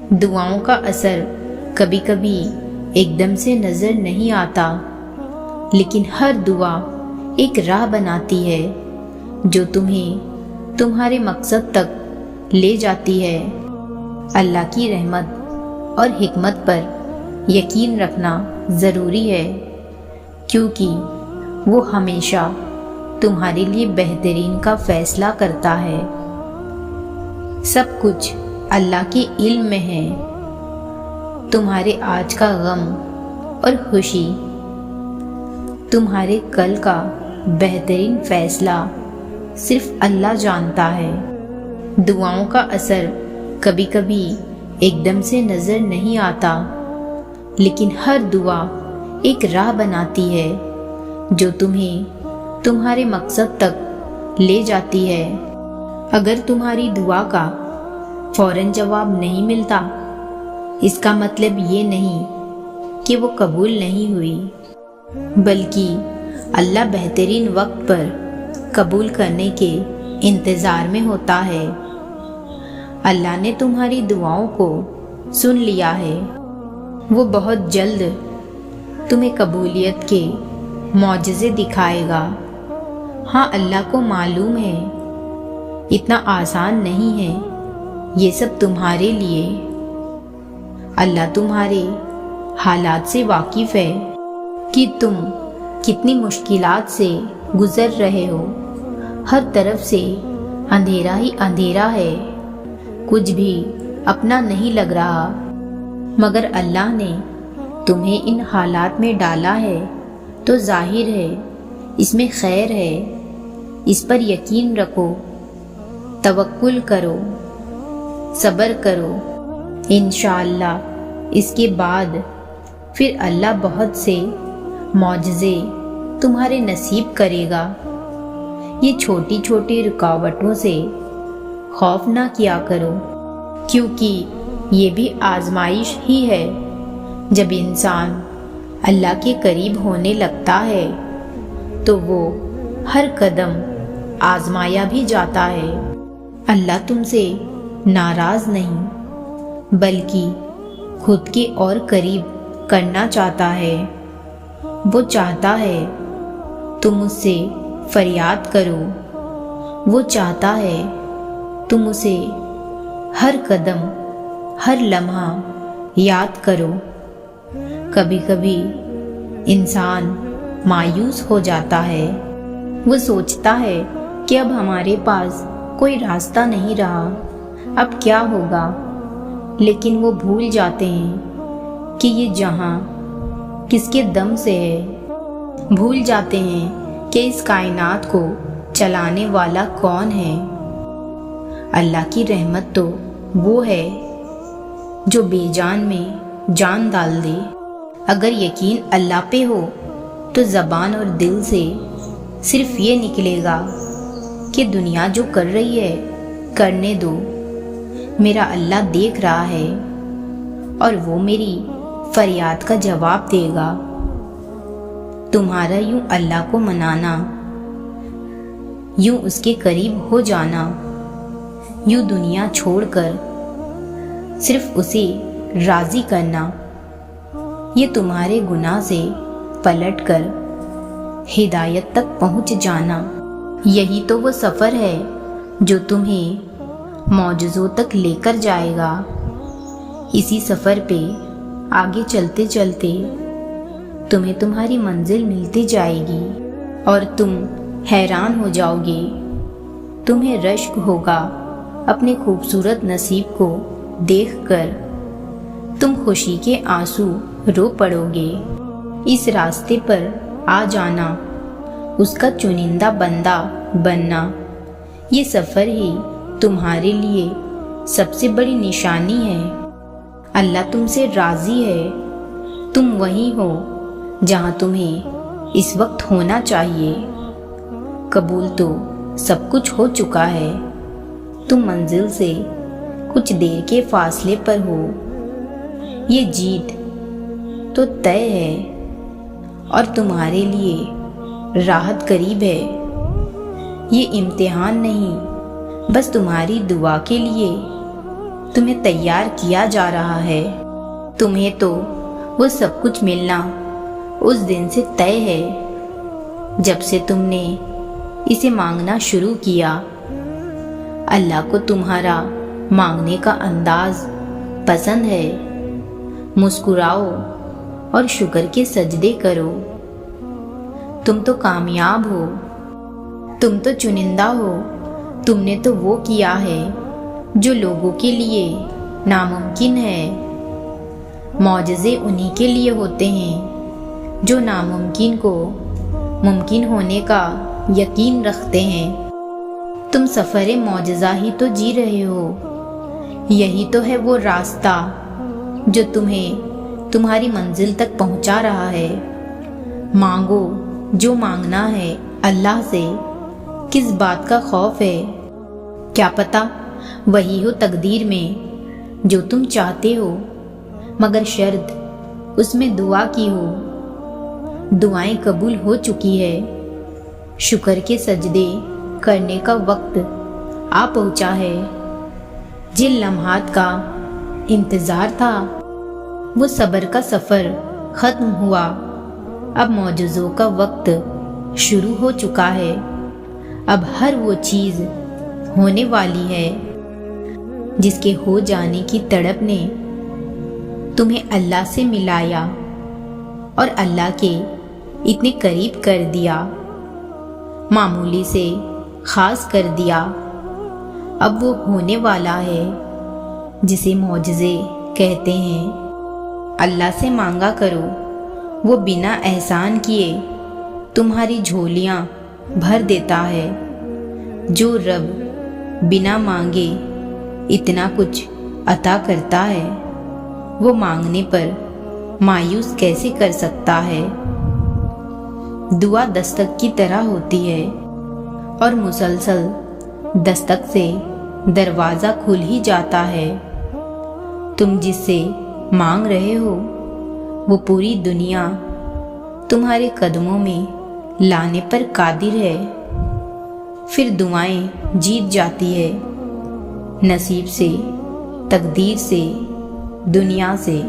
دعاؤں کا اثر کبھی کبھی ایک دم سے نظر نہیں آتا، لیکن ہر دعا ایک راہ بناتی ہے جو تمہیں تمہارے مقصد تک لے جاتی ہے۔ اللہ کی رحمت اور حکمت پر یقین رکھنا ضروری ہے، کیونکہ وہ ہمیشہ تمہارے لیے بہترین کا فیصلہ کرتا ہے۔ سب کچھ اللہ کے علم میں ہے۔ تمہارے آج کا غم اور خوشی، تمہارے کل کا بہترین فیصلہ صرف اللہ جانتا ہے۔ دعاؤں کا اثر کبھی کبھی ایک دم سے نظر نہیں آتا، لیکن ہر دعا ایک راہ بناتی ہے جو تمہیں تمہارے مقصد تک لے جاتی ہے۔ اگر تمہاری دعا کا فوراً جواب نہیں ملتا، اس کا مطلب یہ نہیں کہ وہ قبول نہیں ہوئی، بلکہ اللہ بہترین وقت پر قبول کرنے کے انتظار میں ہوتا ہے۔ اللہ نے تمہاری دعاؤں کو سن لیا ہے۔ وہ بہت جلد تمہیں قبولیت کے معجزے دکھائے گا۔ ہاں، اللہ کو معلوم ہے اتنا آسان نہیں ہے یہ سب تمہارے لیے۔ اللہ تمہارے حالات سے واقف ہے کہ تم کتنی مشکلات سے گزر رہے ہو۔ ہر طرف سے اندھیرا ہی اندھیرا ہے، کچھ بھی اپنا نہیں لگ رہا، مگر اللہ نے تمہیں ان حالات میں ڈالا ہے تو ظاہر ہے اس میں خیر ہے۔ اس پر یقین رکھو، توکل کرو، صبر کرو۔ انشاءاللہ اس کے بعد پھر اللہ بہت سے معجزے تمہارے نصیب کرے گا۔ یہ چھوٹی چھوٹی رکاوٹوں سے خوف نہ کیا کرو، کیونکہ یہ بھی آزمائش ہی ہے۔ جب انسان اللہ کے قریب ہونے لگتا ہے تو وہ ہر قدم آزمایا بھی جاتا ہے۔ اللہ تم سے ناراض نہیں، بلکہ خود کے اور قریب کرنا چاہتا ہے۔ وہ چاہتا ہے تم اس سے فریاد کرو، وہ چاہتا ہے تم اسے ہر قدم ہر لمحہ یاد کرو۔ کبھی کبھی انسان مایوس ہو جاتا ہے، وہ سوچتا ہے کہ اب ہمارے پاس کوئی راستہ نہیں رہا، اب کیا ہوگا؟ لیکن وہ بھول جاتے ہیں کہ یہ جہاں کس کے دم سے ہے، بھول جاتے ہیں کہ اس کائنات کو چلانے والا کون ہے۔ اللہ کی رحمت تو وہ ہے جو بے جان میں جان ڈال دے۔ اگر یقین اللہ پہ ہو تو زبان اور دل سے صرف یہ نکلے گا کہ دنیا جو کر رہی ہے کرنے دو، میرا اللہ دیکھ رہا ہے اور وہ میری فریاد کا جواب دے گا۔ تمہارا یوں اللہ کو منانا، یوں اس کے قریب ہو جانا، یوں دنیا چھوڑ کر صرف اسے راضی کرنا، یہ تمہارے گناہ سے پلٹ کر ہدایت تک پہنچ جانا، یہی تو وہ سفر ہے جو تمہیں معجزوں تک لے کر جائے گا۔ اسی سفر پہ آگے چلتے چلتے تمہیں تمہاری منزل ملتی جائے گی اور تم حیران ہو جاؤ گے۔ تمہیں رشک ہوگا اپنے خوبصورت نصیب کو دیکھ کر، تم خوشی کے آنسو رو پڑو گے۔ اس راستے پر آ جانا، اس کا چنندہ بندہ بننا، یہ سفر ہی تمہارے لیے سب سے بڑی نشانی ہے۔ اللہ تم سے راضی ہے، تم وہیں ہو جہاں تمہیں اس وقت ہونا چاہیے۔ قبول تو سب کچھ ہو چکا ہے، تم منزل سے کچھ دیر کے فاصلے پر ہو۔ یہ جیت تو طے ہے اور تمہارے لیے راحت قریب ہے۔ یہ امتحان نہیں، بس تمہاری دعا کے لیے تمہیں تیار کیا جا رہا ہے۔ تمہیں تو وہ سب کچھ ملنا اس دن سے طے ہے جب سے تم نے اسے مانگنا شروع کیا۔ اللہ کو تمہارا مانگنے کا انداز پسند ہے۔ مسکراؤ اور شکر کے سجدے کرو۔ تم تو کامیاب ہو، تم تو چنندہ ہو، تم نے تو وہ کیا ہے جو لوگوں کے لیے ناممکن ہے۔ معجزے انہی کے لیے ہوتے ہیں جو ناممکن کو ممکن ہونے کا یقین رکھتے ہیں۔ تم سفر معجزہ ہی تو جی رہے ہو۔ یہی تو ہے وہ راستہ جو تمہیں تمہاری منزل تک پہنچا رہا ہے۔ مانگو جو مانگنا ہے اللہ سے، کس بات کا خوف ہے؟ کیا پتہ وہی ہو تقدیر میں جو تم چاہتے ہو، مگر شرط اس میں دعا کی ہو۔ دعائیں قبول ہو چکی ہے، شکر کے سجدے کرنے کا وقت آ پہنچا ہے۔ جن لمحات کا انتظار تھا وہ صبر کا سفر ختم ہوا۔ اب معجزوں کا وقت شروع ہو چکا ہے۔ اب ہر وہ چیز ہونے والی ہے جس کے ہو جانے کی تڑپ نے تمہیں اللہ سے ملایا اور اللہ کے اتنے قریب کر دیا، معمولی سے خاص کر دیا۔ اب وہ ہونے والا ہے جسے معجزے کہتے ہیں۔ اللہ سے مانگا کرو، وہ بنا احسان کیے تمہاری جھولیاں بھر دیتا ہے۔ جو رب بنا مانگے اتنا کچھ عطا کرتا ہے، وہ مانگنے پر مایوس کیسے کر سکتا ہے؟ دعا دستک کی طرح ہوتی ہے اور مسلسل دستک سے دروازہ کھل ہی جاتا ہے۔ تم جس سے مانگ رہے ہو وہ پوری دنیا تمہارے قدموں میں لانے پر قادر ہے۔ پھر دعائیں جیت جاتی ہے، نصیب سے، تقدیر سے، دنیا سے۔